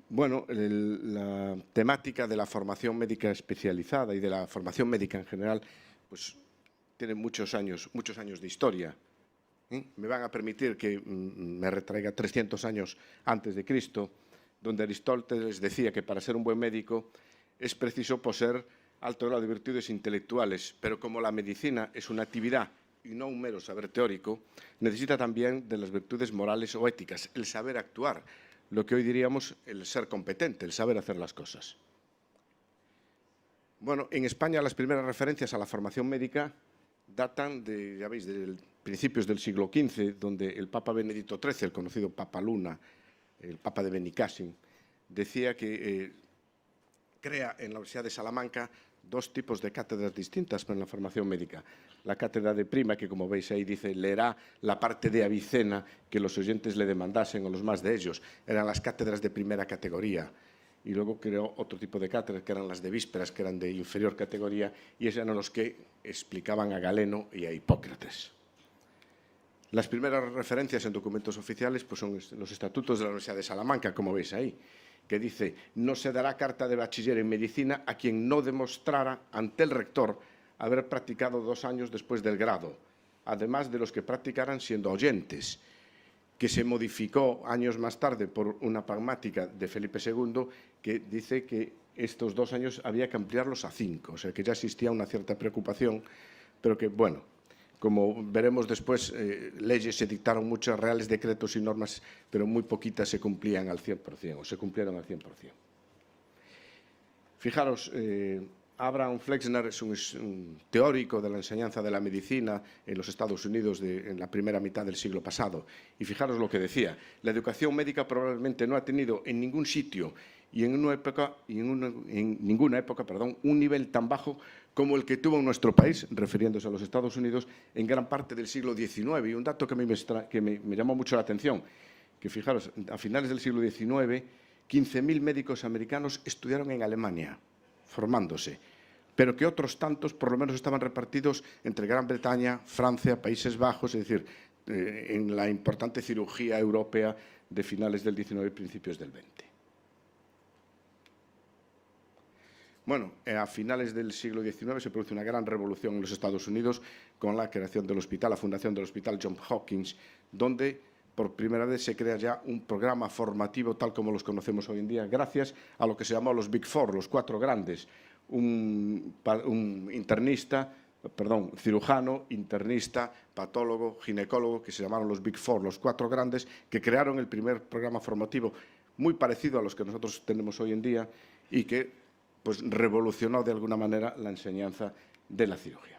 Bueno, la temática de la formación médica especializada y de la formación médica en general, pues tiene muchos años de historia. Me van a permitir que me retraiga 300 años antes de Cristo, donde Aristóteles decía que para ser un buen médico es preciso poseer alto grado de virtudes intelectuales, pero como la medicina es una actividad y no un mero saber teórico, necesita también de las virtudes morales o éticas, el saber actuar, lo que hoy diríamos el ser competente, el saber hacer las cosas. Bueno, en España las primeras referencias a la formación médica datan de, ya veis, de principios del siglo XV, donde el Papa Benedicto XIII, el conocido Papa Luna, el Papa de Benicàssim, decía que crea en la Universidad de Salamanca dos tipos de cátedras distintas para la formación médica. La cátedra de prima, que como veis ahí dice, leerá la parte de Avicena que los oyentes le demandasen o los más de ellos. Eran las cátedras de primera categoría. Y luego creó otro tipo de cátedras, que eran las de vísperas, que eran de inferior categoría, y esos eran los que explicaban a Galeno y a Hipócrates. Las primeras referencias en documentos oficiales pues son los estatutos de la Universidad de Salamanca, como veis ahí, que dice: no se dará carta de bachiller en medicina a quien no demostrara ante el rector haber practicado 2 años después del grado, además de los que practicaran siendo oyentes, que se modificó años más tarde por una pragmática de Felipe II que dice que estos 2 años había que ampliarlos a 5, o sea que ya existía una cierta preocupación, pero que, bueno, como veremos después, leyes se dictaron, muchos reales decretos y normas, pero muy poquitas se cumplían al 100%, o se cumplieron al 100%. Fijaros, Abraham Flexner es un teórico de la enseñanza de la medicina en los Estados Unidos en la primera mitad del siglo pasado. Y fijaros lo que decía: la educación médica probablemente no ha tenido en ningún sitio y en ninguna época, un nivel tan bajo como el que tuvo en nuestro país, refiriéndose a los Estados Unidos, en gran parte del siglo XIX. Y un dato que me llamó mucho la atención, que fijaros, a finales del siglo XIX, 15.000 médicos americanos estudiaron en Alemania, formándose, pero que otros tantos por lo menos estaban repartidos entre Gran Bretaña, Francia, Países Bajos, es decir, en la importante cirugía europea de finales del XIX y principios del XX. Bueno, a finales del siglo XIX se produce una gran revolución en los Estados Unidos con la creación del hospital, la fundación del Hospital Johns Hopkins, donde por primera vez se crea ya un programa formativo tal como los conocemos hoy en día, gracias a lo que se llamó los Big Four, los 4 grandes, un cirujano, internista, patólogo, ginecólogo, que se llamaron los Big Four, los 4 grandes, que crearon el primer programa formativo muy parecido a los que nosotros tenemos hoy en día y que pues revolucionó de alguna manera la enseñanza de la cirugía.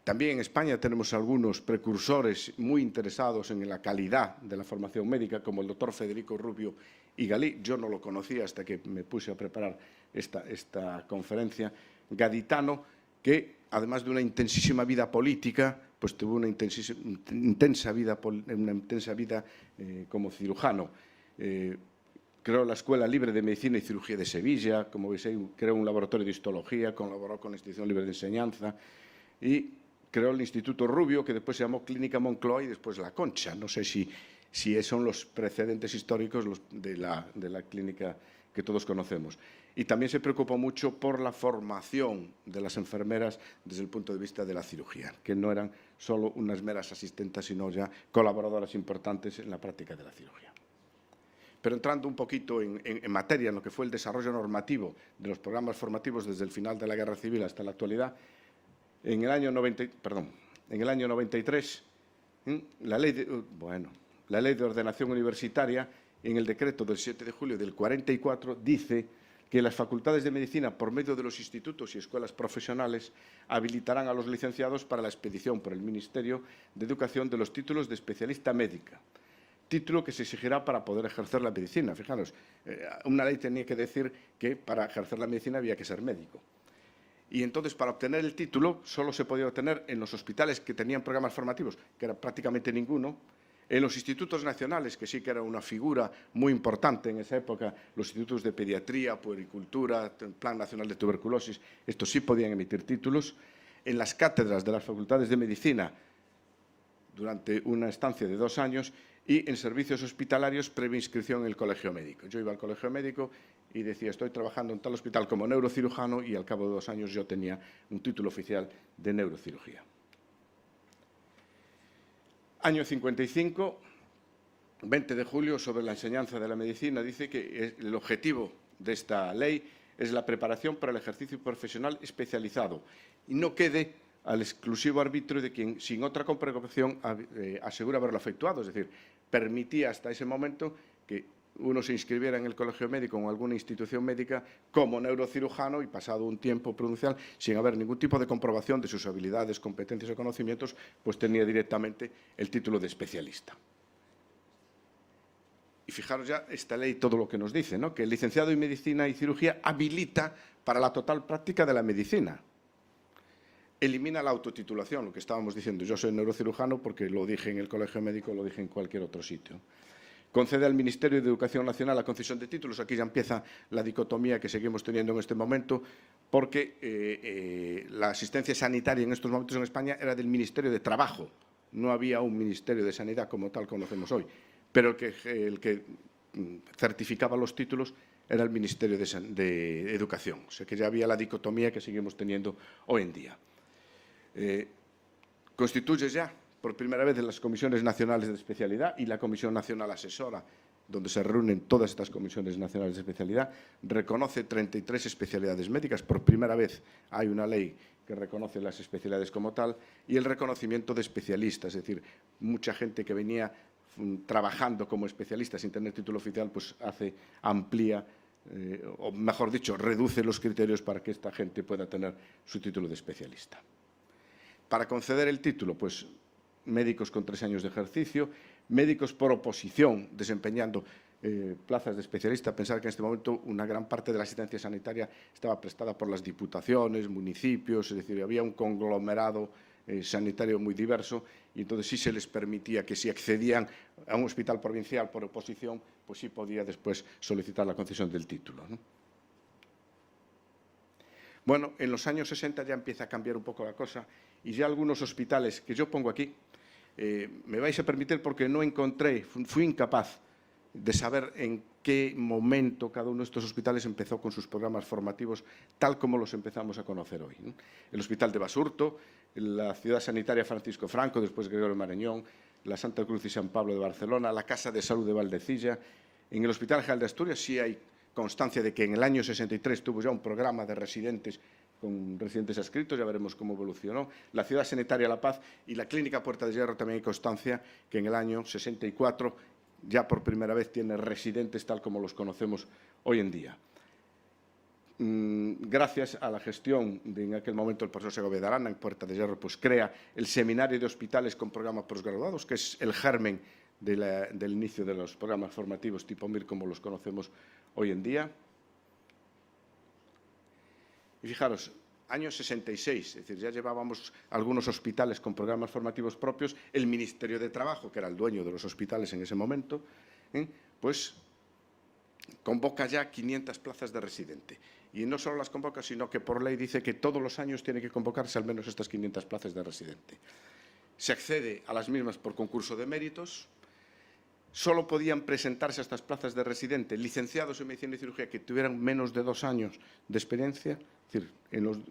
También en España tenemos algunos precursores muy interesados en la calidad de la formación médica, como el doctor Federico Rubio y Galí. Yo no lo conocía hasta que me puse a preparar esta conferencia. Gaditano, que además de una intensísima vida política, pues tuvo una intensa vida como cirujano. Creó la Escuela Libre de Medicina y Cirugía de Sevilla, como veis ahí, creó un laboratorio de histología, colaboró con la Institución Libre de Enseñanza y creó el Instituto Rubio, que después se llamó Clínica Moncloa y después La Concha. No sé si son los precedentes históricos de la clínica que todos conocemos. Y también se preocupó mucho por la formación de las enfermeras desde el punto de vista de la cirugía, que no eran solo unas meras asistentes, sino ya colaboradoras importantes en la práctica de la cirugía. Pero entrando un poquito en materia, en lo que fue el desarrollo normativo de los programas formativos desde el final de la Guerra Civil hasta la actualidad, en el año 93, la ley de ordenación universitaria, en el decreto del 7 de julio del 44, dice que las facultades de medicina, por medio de los institutos y escuelas profesionales, habilitarán a los licenciados para la expedición por el Ministerio de Educación de los títulos de especialista médica, título que se exigirá para poder ejercer la medicina. Fijaros, una ley tenía que decir que para ejercer la medicina había que ser médico. Y entonces, para obtener el título, solo se podía obtener en los hospitales que tenían programas formativos, que era prácticamente ninguno, en los institutos nacionales, que sí que era una figura muy importante en esa época, los institutos de pediatría, puericultura, Plan Nacional de Tuberculosis, estos sí podían emitir títulos, en las cátedras de las facultades de medicina, durante una estancia de 2 años, y en servicios hospitalarios previa inscripción en el colegio médico. Yo iba al colegio médico y decía, estoy trabajando en tal hospital como neurocirujano, y al cabo de 2 años yo tenía un título oficial de neurocirugía. Año 55, 20 de julio, sobre la enseñanza de la medicina, dice que el objetivo de esta ley es la preparación para el ejercicio profesional especializado y no quede al exclusivo arbitrio de quien, sin otra comprobación, asegura haberlo efectuado. Es decir, permitía hasta ese momento que uno se inscribiera en el colegio médico o en alguna institución médica como neurocirujano y, pasado un tiempo prudencial, sin haber ningún tipo de comprobación de sus habilidades, competencias o conocimientos, pues tenía directamente el título de especialista. Y fijaros ya esta ley todo lo que nos dice, ¿no? Que el licenciado en Medicina y Cirugía habilita para la total práctica de la medicina. Elimina la autotitulación, lo que estábamos diciendo. Yo soy neurocirujano porque lo dije en el colegio médico, lo dije en cualquier otro sitio. Concede al Ministerio de Educación Nacional la concesión de títulos. Aquí ya empieza la dicotomía que seguimos teniendo en este momento, porque la asistencia sanitaria en estos momentos en España era del Ministerio de Trabajo. No había un Ministerio de Sanidad como tal conocemos hoy, pero el que certificaba los títulos era el Ministerio de Educación. O sea que ya había la dicotomía que seguimos teniendo hoy en día. Constituye ya por primera vez en las comisiones nacionales de especialidad y la Comisión Nacional Asesora, donde se reúnen todas estas comisiones nacionales de especialidad, reconoce 33 especialidades médicas. Por primera vez hay una ley que reconoce las especialidades como tal, y el reconocimiento de especialistas, es decir, mucha gente que venía trabajando como especialista sin tener título oficial, pues amplía, o mejor dicho, reduce los criterios para que esta gente pueda tener su título de especialista. Para conceder el título, pues médicos con 3 años de ejercicio, médicos por oposición desempeñando plazas de especialista. Pensar que en este momento una gran parte de la asistencia sanitaria estaba prestada por las diputaciones, municipios, es decir, había un conglomerado sanitario muy diverso, y entonces sí se les permitía que si accedían a un hospital provincial por oposición, pues sí podía después solicitar la concesión del título, ¿no? Bueno, en los años 60 ya empieza a cambiar un poco la cosa, y ya algunos hospitales que yo pongo aquí, me vais a permitir porque no encontré, fui incapaz de saber en qué momento cada uno de estos hospitales empezó con sus programas formativos tal como los empezamos a conocer hoy, ¿no? El Hospital de Basurto, la Ciudad Sanitaria Francisco Franco, después Gregorio Marañón, la Santa Cruz y San Pablo de Barcelona, la Casa de Salud de Valdecilla. En el Hospital General de Asturias sí hay constancia de que en el año 63 tuvo ya un programa de residentes con residentes adscritos, ya veremos cómo evolucionó. La Ciudad Sanitaria La Paz y la Clínica Puerta de Hierro también hay constancia que en el año 64 ya por primera vez tiene residentes tal como los conocemos hoy en día. Gracias a la gestión de en aquel momento el profesor Segovia de Arana en Puerta de Hierro, pues crea el Seminario de Hospitales con Programa Posgraduados, que es el germen del inicio de los programas formativos tipo MIR como los conocemos hoy en día. Y fijaros, año 66, es decir, ya llevábamos algunos hospitales con programas formativos propios. El Ministerio de Trabajo, que era el dueño de los hospitales en ese momento, pues convoca ya 500 plazas de residente. Y no solo las convoca, sino que por ley dice que todos los años tiene que convocarse al menos estas 500 plazas de residente. Se accede a las mismas por concurso de méritos. Solo podían presentarse a estas plazas de residente licenciados en Medicina y Cirugía que tuvieran menos de 2 años de experiencia, es decir,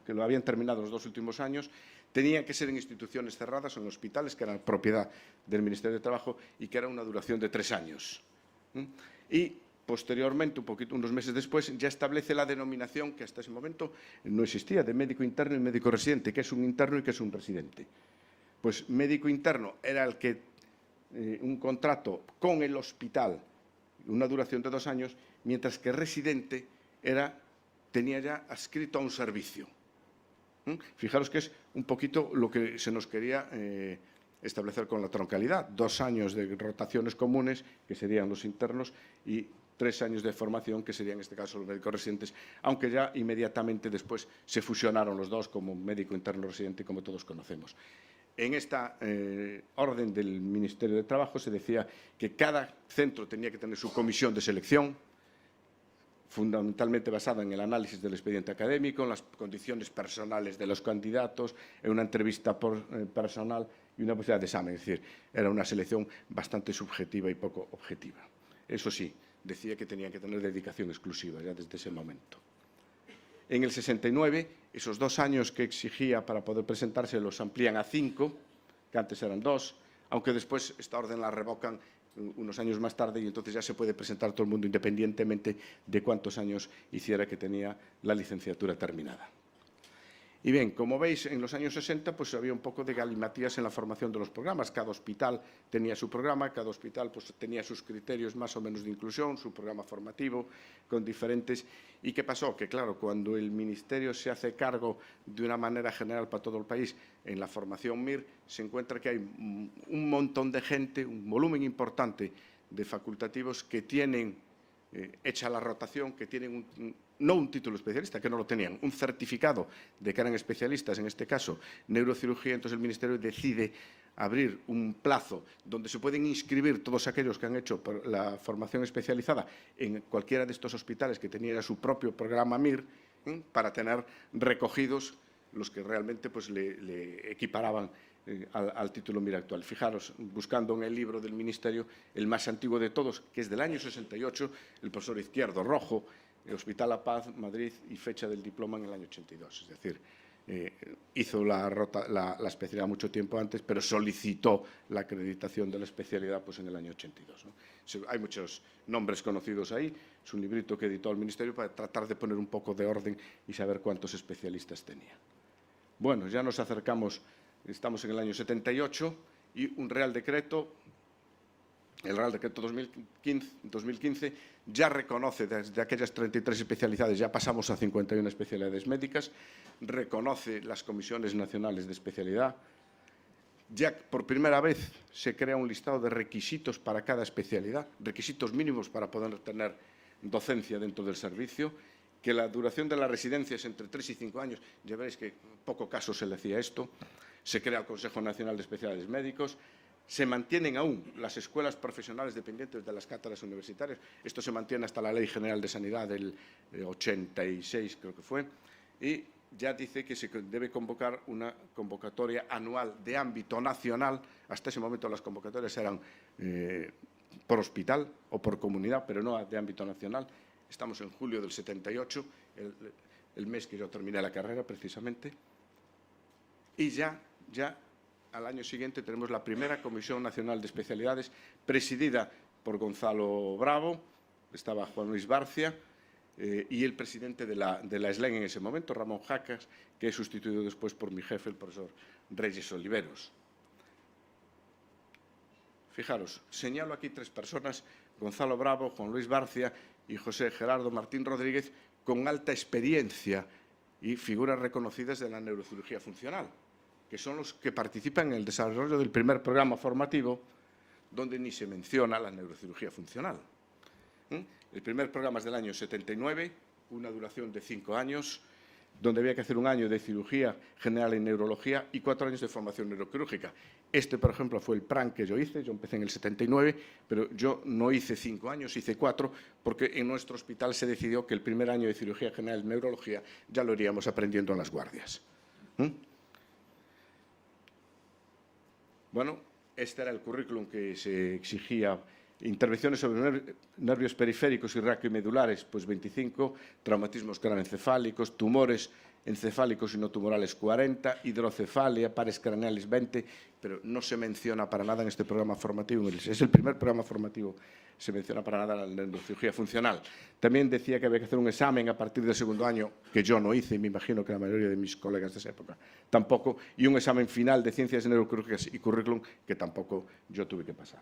que lo habían terminado los 2 últimos años. Tenían que ser en instituciones cerradas o en hospitales que eran propiedad del Ministerio de Trabajo y que era una duración de 3 años. Y posteriormente, unos meses después, ya establece la denominación que hasta ese momento no existía, de médico interno y médico residente, que es un interno y que es un residente. Pues médico interno era el que un contrato con el hospital, una duración de 2 años, mientras que residente tenía ya adscrito a un servicio. Fijaros que es un poquito lo que se nos quería establecer con la troncalidad. 2 años de rotaciones comunes, que serían los internos, y 3 años de formación, que serían en este caso los médicos residentes, aunque ya inmediatamente después se fusionaron los dos como médico interno residente, como todos conocemos. En esta orden del Ministerio de Trabajo se decía que cada centro tenía que tener su comisión de selección, fundamentalmente basada en el análisis del expediente académico, en las condiciones personales de los candidatos, en una entrevista personal y una posibilidad de examen. Es decir, era una selección bastante subjetiva y poco objetiva. Eso sí, decía que tenían que tener dedicación exclusiva ya desde ese momento. En el 69, esos 2 años que exigía para poder presentarse los amplían a 5, que antes eran 2, aunque después esta orden la revocan unos años más tarde y entonces ya se puede presentar todo el mundo independientemente de cuántos años hiciera que tenía la licenciatura terminada. Y bien, como veis, en los años 60 pues había un poco de galimatías en la formación de los programas. Cada hospital tenía su programa, cada hospital pues tenía sus criterios más o menos de inclusión, su programa formativo con diferentes. ¿Y qué pasó? Que claro, cuando el Ministerio se hace cargo de una manera general para todo el país en la formación MIR, se encuentra que hay un montón de gente, un volumen importante de facultativos que tienen hecha la rotación, que tienen no un título especialista, que no lo tenían, un certificado de que eran especialistas, en este caso neurocirugía. Entonces el Ministerio decide abrir un plazo donde se pueden inscribir todos aquellos que han hecho la formación especializada en cualquiera de estos hospitales que tenían su propio programa MIR, para tener recogidos los que realmente pues, le equiparaban al título MIR actual. Fijaros, buscando en el libro del Ministerio, el más antiguo de todos, que es del año 68, el profesor Izquierdo Rojo, el Hospital La Paz, Madrid, y fecha del diploma en el año 82. Es decir, hizo la especialidad mucho tiempo antes, pero solicitó la acreditación de la especialidad pues, en el año 82. ¿no? Hay muchos nombres conocidos ahí. Es un librito que editó el Ministerio para tratar de poner un poco de orden y saber cuántos especialistas tenía. Bueno, ya nos acercamos. Estamos en el año 78 y un Real Decreto, el Real Decreto 2015, ya reconoce desde aquellas 33 especialidades, ya pasamos a 51 especialidades médicas, reconoce las comisiones nacionales de especialidad. Ya por primera vez se crea un listado de requisitos para cada especialidad, requisitos mínimos para poder tener docencia dentro del servicio, que la duración de la residencia es entre 3 y 5 años. Ya veréis que poco caso se le hacía esto. Se crea el Consejo Nacional de Especialidades Médicos, se mantienen aún las escuelas profesionales dependientes de las cátedras universitarias. Esto se mantiene hasta la Ley General de Sanidad del 86, creo que fue, y ya dice que se debe convocar una convocatoria anual de ámbito nacional. Hasta ese momento las convocatorias eran por hospital o por comunidad, pero no de ámbito nacional. Estamos en julio del 78, el mes que yo terminé la carrera precisamente, y ya al año siguiente tenemos la primera Comisión Nacional de Especialidades, presidida por Gonzalo Bravo, estaba Juan Luis Barcia, y el presidente de la SLEN en ese momento, Ramón Jacas, que es sustituido después por mi jefe, el profesor Reyes Oliveros. Fijaros, señalo aquí 3 personas, Gonzalo Bravo, Juan Luis Barcia y José Gerardo Martín Rodríguez, con alta experiencia y figuras reconocidas de la neurocirugía funcional, que son los que participan en el desarrollo del primer programa formativo, donde ni se menciona la neurocirugía funcional. El primer programa es del año 79, una duración de 5 años, donde había que hacer 1 año de cirugía general en neurología y 4 años de formación neuroquirúrgica. Este, por ejemplo, fue el plan que yo hice. Yo empecé en el 79, pero yo no hice 5 años, hice 4, porque en nuestro hospital se decidió que el primer año de cirugía general en neurología ya lo iríamos aprendiendo en las guardias. Bueno, este era el currículum que se exigía. Intervenciones sobre nervios periféricos y raquimedulares, pues 25, traumatismos craneoencefálicos, tumores encefálicos y no tumorales 40, hidrocefalia, pares craneales 20, pero no se menciona para nada en este programa formativo. Es el primer programa formativo, se menciona para nada la neurocirugía funcional. También decía que había que hacer un examen a partir del 2.º año, que yo no hice, y me imagino que la mayoría de mis colegas de esa época tampoco, y un examen final de ciencias neuroquirúrgicas y currículum que tampoco yo tuve que pasar.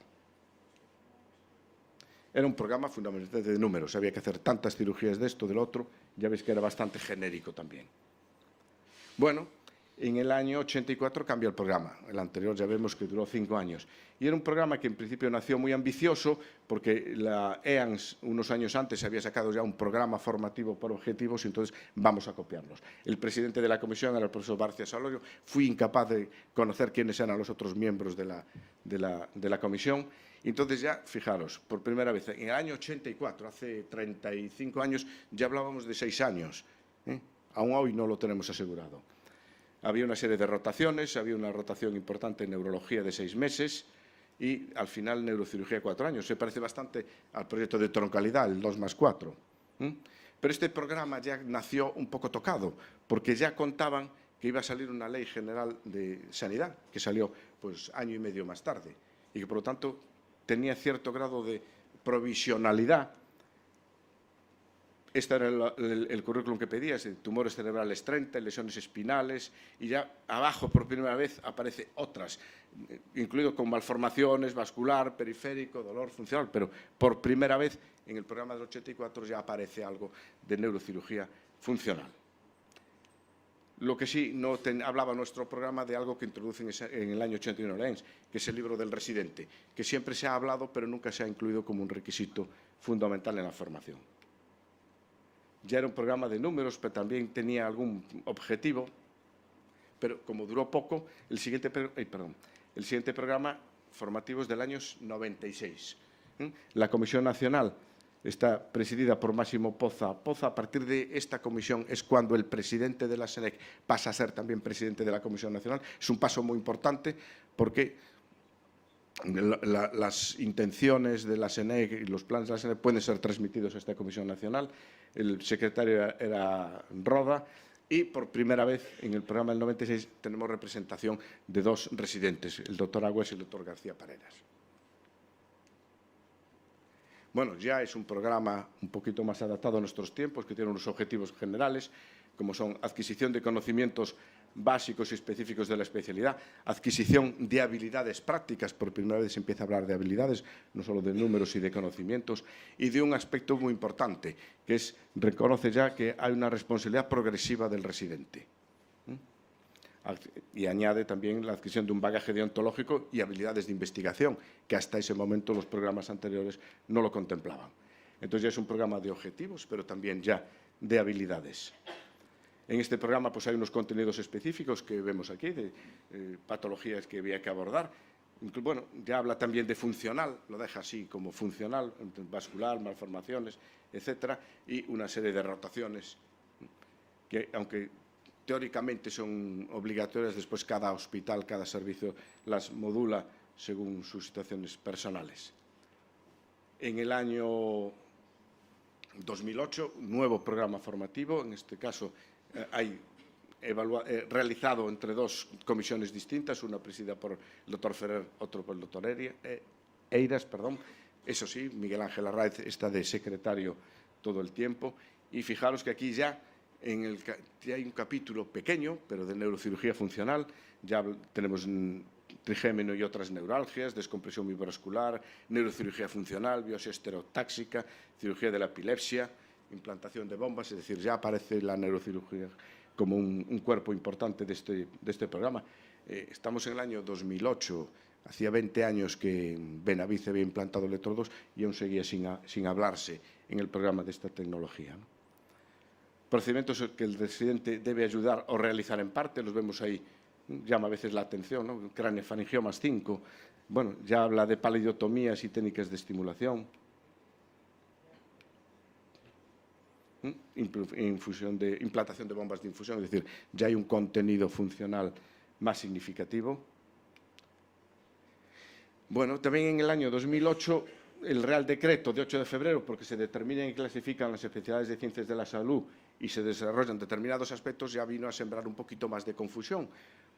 Era un programa fundamentalmente de números, había que hacer tantas cirugías de esto, del otro, ya veis que era bastante genérico también. Bueno, en el año 84 cambia el programa, el anterior ya vemos que duró 5 años, y era un programa que en principio nació muy ambicioso, porque la EANS unos años antes había sacado ya un programa formativo por objetivos, y entonces vamos a copiarlos. El presidente de la comisión era el profesor Barcia Salorio, fui incapaz de conocer quiénes eran los otros miembros de la comisión. Entonces ya, fijaros, por primera vez, en el año 84, hace 35 años, ya hablábamos de 6 años. Aún hoy no lo tenemos asegurado. Había una serie de rotaciones, había una rotación importante en neurología de 6 meses y al final neurocirugía 4 años. Se parece bastante al proyecto de troncalidad, el 2+4. Pero este programa ya nació un poco tocado, porque ya contaban que iba a salir una ley general de sanidad, que salió pues año y medio más tarde, y que por lo tanto tenía cierto grado de provisionalidad. Este era el currículum que pedías, tumores cerebrales 30, lesiones espinales, y ya abajo por primera vez aparece otras, incluido con malformaciones, vascular, periférico, dolor funcional, pero por primera vez en el programa del 84 ya aparece algo de neurocirugía funcional. Lo que sí, hablaba nuestro programa de algo que introducen en el año 81 LENS, que es el libro del residente, que siempre se ha hablado, pero nunca se ha incluido como un requisito fundamental en la formación. Ya era un programa de números, pero también tenía algún objetivo, pero como duró poco, el siguiente programa formativo es del año 96. La Comisión Nacional está presidida por Máximo Poza. Poza, a partir de esta comisión, es cuando el presidente de la SENEC pasa a ser también presidente de la Comisión Nacional. Es un paso muy importante porque las intenciones de la SENEC y los planes de la SENEC pueden ser transmitidos a esta Comisión Nacional. El secretario era Roda y por primera vez en el programa del 96 tenemos representación de 2 residentes, el doctor Agües y el doctor García Pareras. Bueno, ya es un programa un poquito más adaptado a nuestros tiempos, que tiene unos objetivos generales, como son adquisición de conocimientos básicos y específicos de la especialidad, adquisición de habilidades prácticas, por primera vez se empieza a hablar de habilidades, no solo de números y de conocimientos, y de un aspecto muy importante, que es, reconoce ya que hay una responsabilidad progresiva del residente. Y añade también la adquisición de un bagaje deontológico y habilidades de investigación, que hasta ese momento los programas anteriores no lo contemplaban. Entonces ya es un programa de objetivos, pero también ya de habilidades. En este programa pues hay unos contenidos específicos que vemos aquí, de patologías que había que abordar. Bueno, ya habla también de funcional, lo deja así como funcional, vascular, malformaciones, etcétera, y una serie de rotaciones que, aunque teóricamente son obligatorias, después cada hospital, cada servicio las modula según sus situaciones personales. En el año 2008, nuevo programa formativo, en este caso hay realizado entre 2 comisiones distintas, una presidida por el doctor Ferrer, otro por el doctor Eiras. Eso sí, Miguel Ángel Arraiz está de secretario todo el tiempo. Y fijaros que aquí ya hay un capítulo pequeño, pero de neurocirugía funcional. Ya tenemos trigémino y otras neuralgias, descompresión microvascular, neurocirugía funcional, biosis estereotáxica, cirugía de la epilepsia, implantación de bombas, es decir, ya aparece la neurocirugía como un cuerpo importante de este programa. Estamos en el año 2008, hacía 20 años que Benaviz había implantado electrodos y aún seguía sin hablarse en el programa de esta tecnología, ¿no? Procedimientos que el residente debe ayudar o realizar en parte, los vemos ahí, llama a veces la atención, ¿no? Craneofaningiomas 5, bueno, ya habla de palidotomías y técnicas de estimulación. Implantación de bombas de infusión, es decir, ya hay un contenido funcional más significativo. Bueno, también en el año 2008, el Real Decreto de 8 de febrero, porque se determinan y clasifican las especialidades de ciencias de la salud y se desarrollan determinados aspectos, ya vino a sembrar un poquito más de confusión,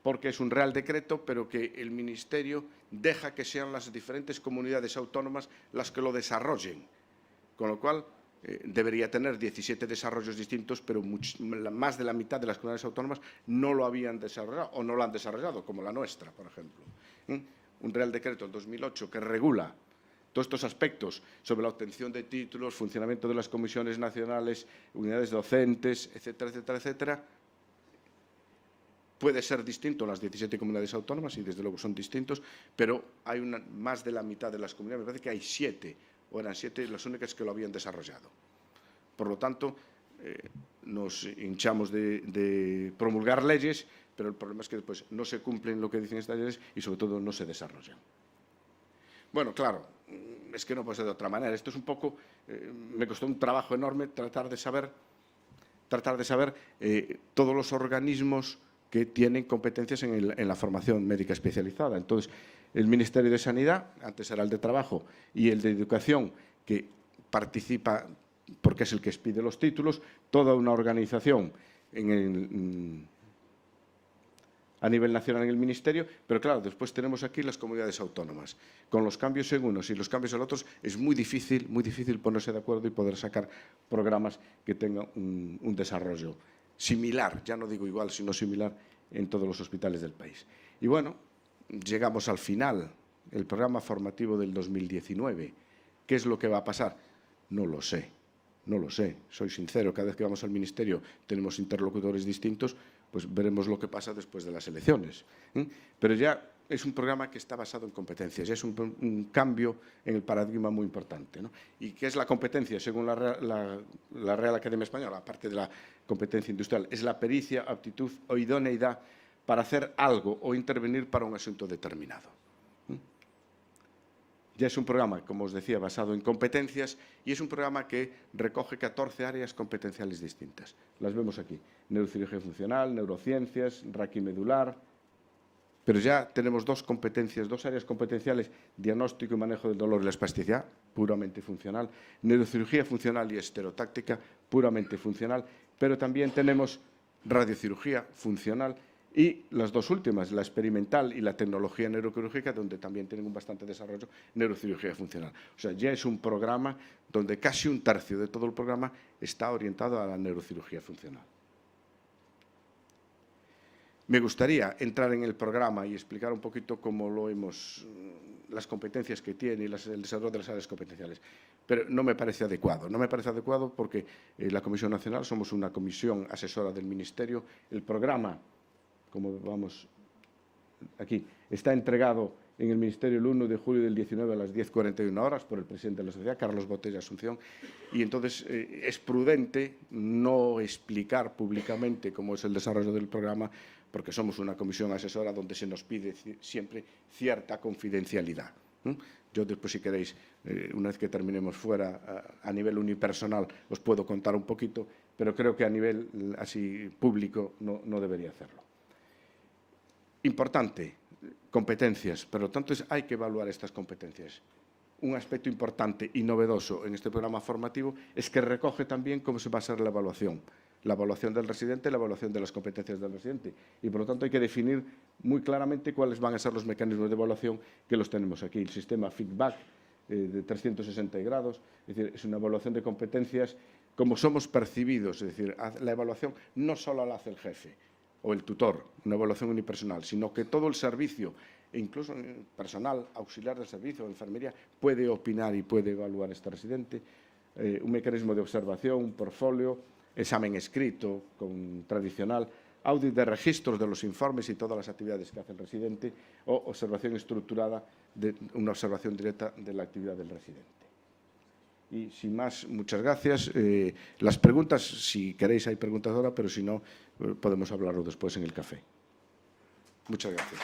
porque es un Real Decreto, pero que el Ministerio deja que sean las diferentes comunidades autónomas las que lo desarrollen, con lo cual debería tener 17 desarrollos distintos, pero más de la mitad de las comunidades autónomas no lo habían desarrollado o no lo han desarrollado, como la nuestra, por ejemplo. Un Real Decreto del 2008 que regula todos estos aspectos sobre la obtención de títulos, funcionamiento de las comisiones nacionales, unidades docentes, etcétera, etcétera, etcétera, puede ser distinto en las 17 comunidades autónomas, y desde luego son distintos, pero hay más de la mitad de las comunidades, me parece que hay 7, o eran 7 las únicas que lo habían desarrollado. Por lo tanto, nos hinchamos de promulgar leyes, pero el problema es que después no se cumplen lo que dicen estas leyes y sobre todo no se desarrollan. Bueno, claro, es que no puede ser de otra manera. Esto es un poco, me costó un trabajo enorme tratar de saber todos los organismos que tienen competencias en la formación médica especializada. Entonces, el Ministerio de Sanidad, antes era el de Trabajo, y el de Educación, que participa porque es el que expide los títulos, toda una organización a nivel nacional en el Ministerio, pero claro, después tenemos aquí las comunidades autónomas. Con los cambios en unos y los cambios en otros es muy difícil ponerse de acuerdo y poder sacar programas que tengan un desarrollo similar, ya no digo igual, sino similar en todos los hospitales del país. Y bueno, llegamos al final, el programa formativo del 2019. ¿Qué es lo que va a pasar? No lo sé, no lo sé. Soy sincero, cada vez que vamos al Ministerio tenemos interlocutores distintos, pues veremos lo que pasa después de las elecciones. Pero ya es un programa que está basado en competencias, ya es un cambio en el paradigma muy importante, ¿no? ¿Y qué es la competencia? Según la Real Academia Española, aparte de la competencia industrial, es la pericia, aptitud o idoneidad para hacer algo o intervenir para un asunto determinado. Ya es un programa, como os decía, basado en competencias y es un programa que recoge 14 áreas competenciales distintas. Las vemos aquí: neurocirugía funcional, neurociencias, raquimedular. Pero ya tenemos dos áreas competenciales: diagnóstico y manejo del dolor y la espasticidad, puramente funcional; neurocirugía funcional y esterotáctica, puramente funcional. Pero también tenemos radiocirugía funcional y las dos últimas, la experimental y la tecnología neuroquirúrgica, donde también tienen un bastante desarrollo, neurocirugía funcional. O sea, ya es un programa donde casi un tercio de todo el programa está orientado a la neurocirugía funcional. Me gustaría entrar en el programa y explicar un poquito cómo las competencias que tiene y el desarrollo de las áreas competenciales. Pero no me parece adecuado. No me parece adecuado porque la Comisión Nacional somos una comisión asesora del Ministerio. El programa, como vamos aquí, está entregado en el Ministerio el 1 de julio del 19 a las 10:41 horas por el presidente de la sociedad, Carlos Botella Asunción, y entonces es prudente no explicar públicamente cómo es el desarrollo del programa, porque somos una comisión asesora donde se nos pide siempre cierta confidencialidad. Yo después, si queréis, una vez que terminemos fuera, a nivel unipersonal, os puedo contar un poquito, pero creo que a nivel así público no debería hacerlo. Importante, competencias, pero tanto hay que evaluar estas competencias. Un aspecto importante y novedoso en este programa formativo es que recoge también cómo se va a hacer la evaluación del residente, la evaluación de las competencias del residente. Y, por lo tanto, hay que definir muy claramente cuáles van a ser los mecanismos de evaluación que los tenemos aquí. El sistema feedback de 360 grados, es decir, es una evaluación de competencias como somos percibidos, es decir, la evaluación no solo la hace el jefe o el tutor, una evaluación unipersonal, sino que todo el servicio, e incluso el personal auxiliar del servicio, enfermería, puede opinar y puede evaluar a este residente. Un mecanismo de observación, un portfolio, examen escrito tradicional, audit de registros de los informes y todas las actividades que hace el residente, o observación estructurada, una observación directa de la actividad del residente. Y sin más, muchas gracias. Las preguntas, si queréis, hay preguntas ahora, pero si no, podemos hablarlo después en el café. Muchas gracias.